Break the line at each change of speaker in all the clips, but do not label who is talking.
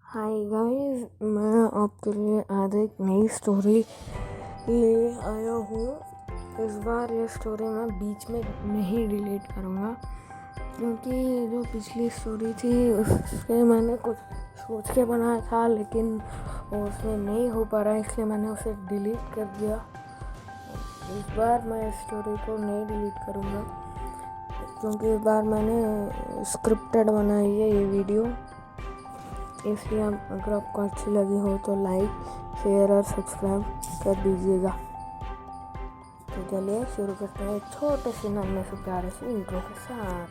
Hi guys, मैं आपके लिए आज एक नई स्टोरी ले आया हूँ। इस बार ये स्टोरी मैं बीच में नहीं डिलीट करूँगा, क्योंकि जो पिछली स्टोरी थी उसके मैंने कुछ सोच के बनाया था, लेकिन वो उसमें नहीं हो पा रहा, इसलिए मैंने उसे डिलीट कर दिया। इस बार मैं इस स्टोरी को नहीं डिलीट करूँगा, क्योंकि इस बार मैंने स्क्रिप्टेड बनाई है ये वीडियो। इसलिए अगर आपको अच्छी लगी हो तो लाइक, शेयर और सब्सक्राइब कर दीजिएगा। तो चलिए शुरू करते हैं छोटे से नन्हे से प्यारे से इंट्रो के साथ।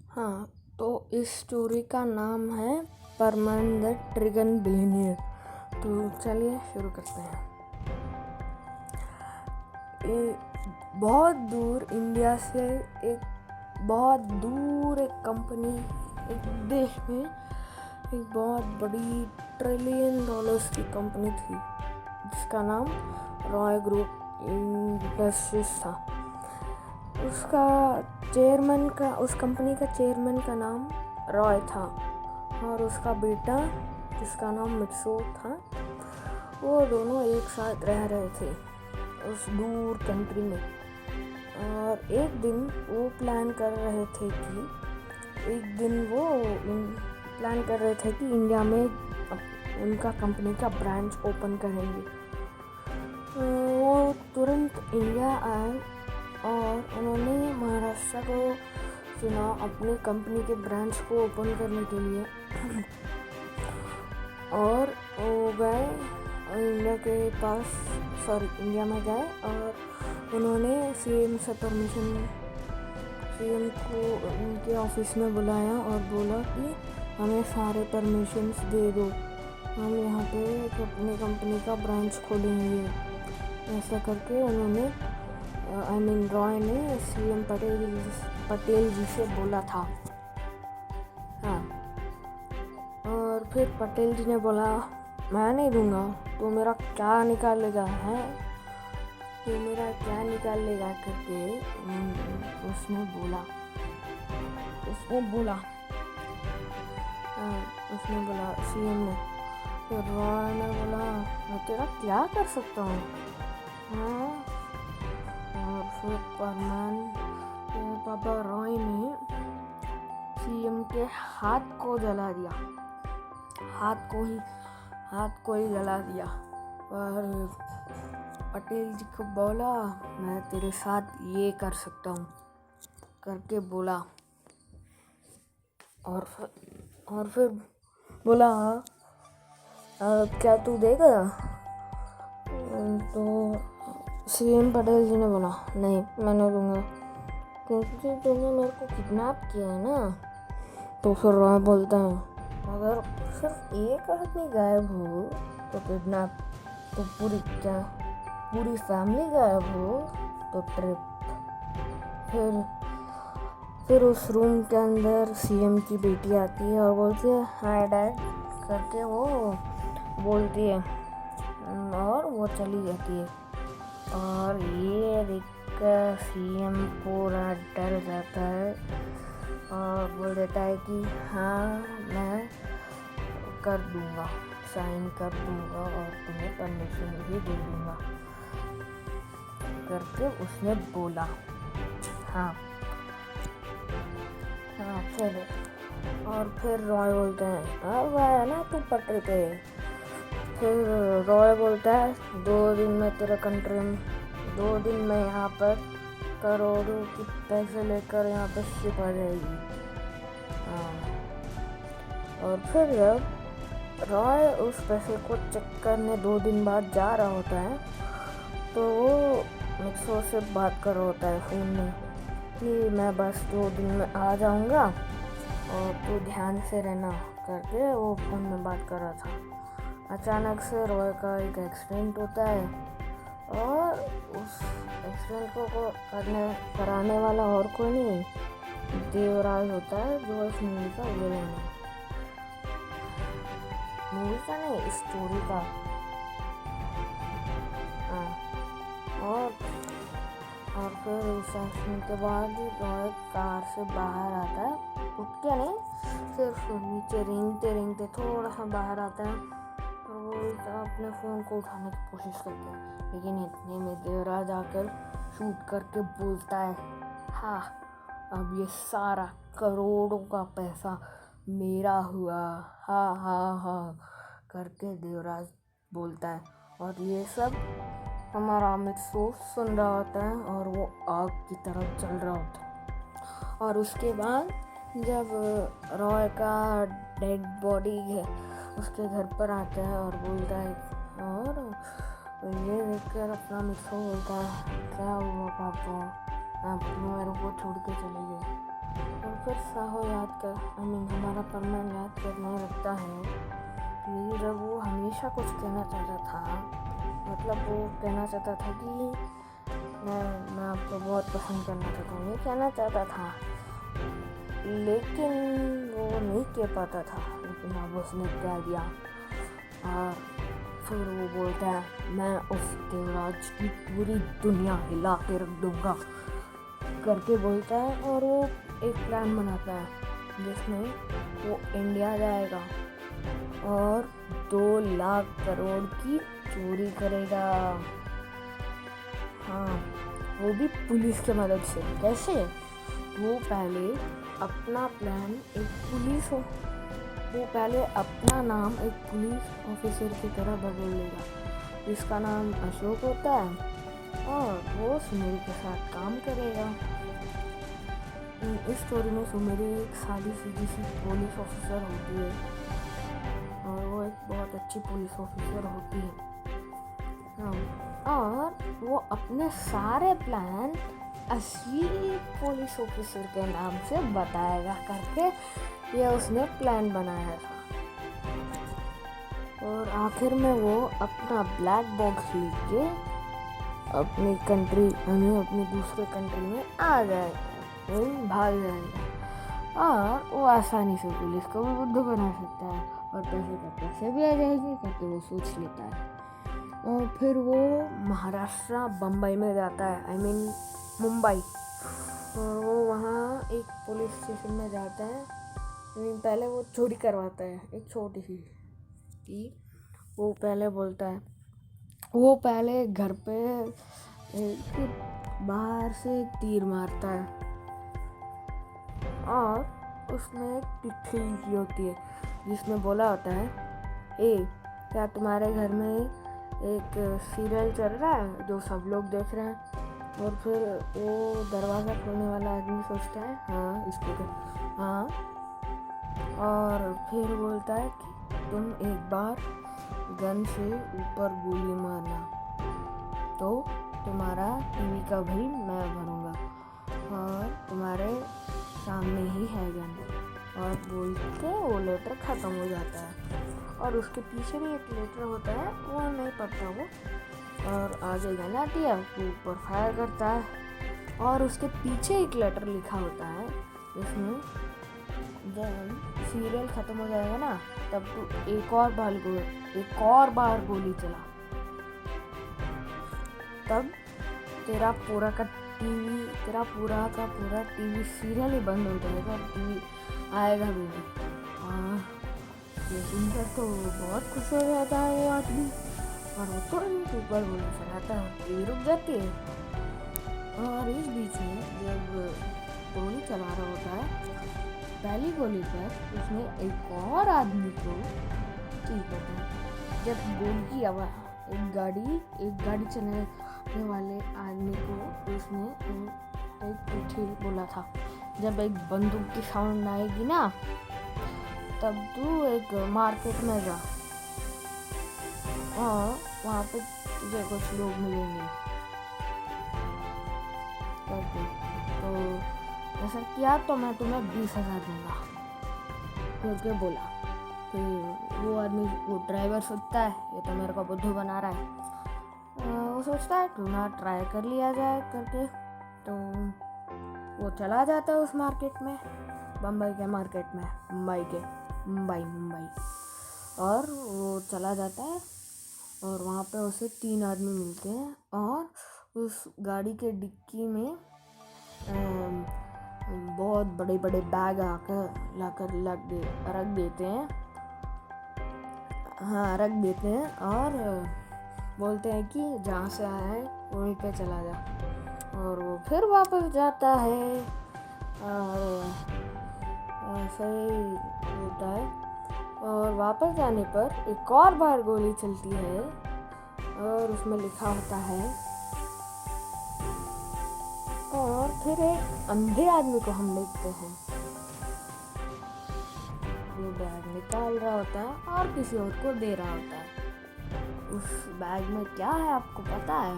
हाँ तो इस स्टोरी का नाम है परमन द ट्रिगन बिलियनियर। तो चलिए शुरू करते हैं। बहुत दूर इंडिया से बहुत दूर एक कंपनी, एक देश में एक बहुत बड़ी $1 ट्रिलियन की कंपनी थी, जिसका नाम रॉय ग्रुप इंडस्ट्रीज था। उस कंपनी का चेयरमैन का नाम रॉय था, और उसका बेटा जिसका नाम मित्सो था, वो दोनों एक साथ रह रहे थे उस दूर कंट्री में। और एक दिन वो प्लान कर रहे थे कि इंडिया में उनका कंपनी का ब्रांच ओपन करेंगे। वो तुरंत इंडिया आए और उन्होंने महाराष्ट्र को चुना अपनी कंपनी के ब्रांच को ओपन करने के लिए। और वो गए इंडिया में गए और उन्होंने सीएम को उनके ऑफिस में बुलाया और बोला कि हमें सारे परमिशंस दे दो, हम यहाँ पे अपनी कंपनी का ब्रांच खोलेंगे। ऐसा करके उन्होंने रॉय ने सीएम पटेल जी से बोला था। हाँ, और फिर पटेल जी ने बोला, मैं नहीं दूंगा, तो मेरा क्या निकालेगा करके उसने बोला सीएम ने। फिर रॉय ने बोला, मैं तेरा क्या कर सकता हूँ। और फिर पापा रॉय ने सीएम के हाथ को जला दिया, हाथ को ही जला दिया। और पटेल जी को बोला, मैं तेरे साथ ये कर सकता हूँ करके बोला। और फिर बोला, क्या तू देगा? तो सीएम पटेल जी ने बोला, नहीं, मैं नहीं दूंगा, क्योंकि तुमने मेरे को किडनैप किया है ना। तो फिर रॉय बोलता है, अगर सिर्फ एक आदमी गायब हो तो किडनैप, तो पूरी फैमिली गायब हो तो ट्रिप। फिर उस रूम के अंदर सीएम की बेटी आती है और बोलती है, हाय डैड करके वो बोलती है, और वो चली जाती है। और ये देखकर सीएम पूरा डर जाता है और बोल देता है कि हाँ, मैं कर दूंगा, साइन कर दूंगा और तुम्हें परमिशन भी दे दूंगा करके उसने बोला। हाँ, फिर रॉय बोलते हैं, अब आया ना तू पटरी पे, फिर रॉय बोलता है 2 दिन में तेरा कंट्री में 2 दिन में यहाँ पर करोड़ों की पैसे लेकर यहाँ पर शिप आ जाएगी। हाँ, और फिर जब रॉय उस पैसे को चेक करने 2 दिन बाद जा रहा होता है तो वो मिक्सो से बात कर रहा होता है फ़ोन में कि मैं बस 2 दिन में आ जाऊँगा और तू ध्यान से रहना करके वो फ़ोन में बात कर रहा था। अचानक से रॉय का एक एक्सीडेंट होता है और उस एक्सीडेंट को कराने वाला और कोई नहीं देवराज होता है जो इस मूवी का विलेन है। मूवी का नहीं, स्टोरी का। हाँ, और फिर उस एक्सीडेंट के बाद रॉय कार से बाहर आता है, उठ के नहीं, सिर्फ नीचे रेंगते थोड़ा सा बाहर आता है और वो अपने फ़ोन को उठाने की कोशिश करता है, लेकिन इतने में देवराज आकर शूट करके बोलता है, हाँ अब ये सारा करोड़ों का पैसा मेरा हुआ, हाँ हाँ हाँ करके देवराज बोलता है। और ये सब हमारा मिक्सो सुन रहा होता है और वो आग की तरफ चल रहा होता है। और उसके बाद जब रॉय का डेड बॉडी उसके घर पर आता है और बोलता है, और ये देखकर अपना मिक्सो बोलता है, क्या हुआ पापा, आप मेरे को छोड़ के चले गए। और फिर साहो याद कर हमारा परमान याद करने लगता है कि जब वो हमेशा कुछ कहना चाहता था, मतलब वो कहना चाहता था कि मैं आपको बहुत पसंद करना चाहता हूँ, ये कहना चाहता था, लेकिन वो नहीं कह पाता था, लेकिन अब उसने कह दिया। और फिर वो बोलता है, मैं उस देवराज की पूरी दुनिया हिला के रख दूँगा करके बोलता है। और वो एक प्लान बनाता है जिसमें वो इंडिया जाएगा और 2 लाख करोड़ की चोरी करेगा। हाँ, वो भी पुलिस की मदद से। कैसे? वो पहले अपना नाम एक पुलिस ऑफिसर की तरह बदल लेगा, जिसका नाम अशोक होता है, और वो सुमेरी के साथ काम करेगा। इस स्टोरी में सुमेरी एक सीधी सी पुलिस ऑफिसर होती है और वो एक बहुत अच्छी पुलिस ऑफिसर होती है। और वो अपने सारे प्लान असली पुलिस ऑफिसर के नाम से बताएगा करके ये उसने प्लान बनाया था। और आखिर में वो अपना ब्लैक बॉक्स लेके अपनी कंट्री अपनी दूसरे कंट्री में आ जाएगा, भाग जाएगा, और वो आसानी से पुलिस को भी बुद्धू बना सकता है और पैसे भी आ जाएंगे करके वो सोच लेता है। और फिर वो महाराष्ट्र बम्बई में जाता है, मुंबई, और वो वहाँ एक पुलिस स्टेशन में जाता है। पहले वो चोरी करवाता है एक छोटी सी कि वो पहले बोलता है, वो पहले घर पे बाहर से एक तीर मारता है और उसमें एक चिट्ठी लिखी होती है जिसमें बोला होता है, क्या तुम्हारे घर में एक सीरियल चल रहा है जो सब लोग देख रहे हैं? और फिर वो दरवाज़ा खोलने वाला आदमी सोचता है, हाँ इसको हाँ, और फिर बोलता है कि तुम एक बार गन से ऊपर गोली मारना तो तुम्हारा टीवी का बिल मैं भरूँगा और तुम्हारे सामने ही है गन। और बोल के वो लेटर ख़त्म हो जाता है। और उसके पीछे भी एक लेटर होता है, वो नहीं पढ़ता वो, और आगे गन आती है, वो ऊपर फायर करता है और उसके पीछे एक लेटर लिखा होता है जिसमें जब सीरियल ख़त्म हो जाएगा ना तब तू एक और बार गोली चला, तब तेरा पूरा का पूरा टीवी सीरियल ही बंद हो जाएगा और टीवी आएगा भी नहीं। ये सुनकर तो बहुत खुश हो जाता है वो आदमी और वो तुरंत ऊपर गोली चलाता है, टीवी रुक जाती है। और इस बीच में जब गोली चला रहा होता है, पहली गोली पर उसने एक और आदमी को ठीक होता है जब गोली की आवाज़ एक गाड़ी चलाने वाले आदमी को उसने एक चिट्ठी बोला था, जब एक बंदूक की साउंड आएगी ना तब तू एक मार्केट में जा और वहाँ पे तुझे कुछ लोग मिलेंगे करके। तो ऐसा किया तो मैं तुम्हें 20,000 दूंगा करके बोला। फिर वो आदमी, वो ड्राइवर सोचता है ये तो मेरे को बुद्धू बना रहा है। वो सोचता है क्यों ना ट्राई कर लिया जाए करके। तो वो चला जाता है उस मार्केट में, बम्बई के मार्केट में, मुंबई। और वो चला जाता है और वहाँ पे उसे 3 आदमी मिलते हैं और उस गाड़ी के डिक्की में बहुत बड़े बड़े बैग लाकर रख देते हैं। हाँ, रख देते हैं और बोलते हैं कि जहाँ से आया है वहीं पे चला जा। और वो फिर वापस जाता है और ऐसा ही होता है। और वापस जाने पर एक और बार गोली चलती है और उसमें लिखा होता है। और फिर एक अंधे आदमी को हम देखते हैं, वो बैग निकाल रहा होता है और किसी और को दे रहा होता है। उस बैग में क्या है आपको पता है?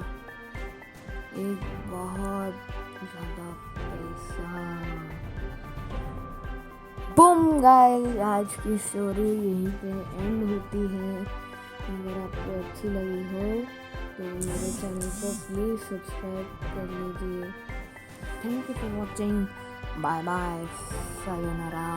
एक बहुत ज़्यादा पैसा। बूम गाइस, आज की स्टोरी यहीं पे एंड होती है। अगर आपको अच्छी लगी हो तो मेरे चैनल को प्लीज़ सब्सक्राइब कर लीजिए। Thank you for watching. Bye bye. Sayonara.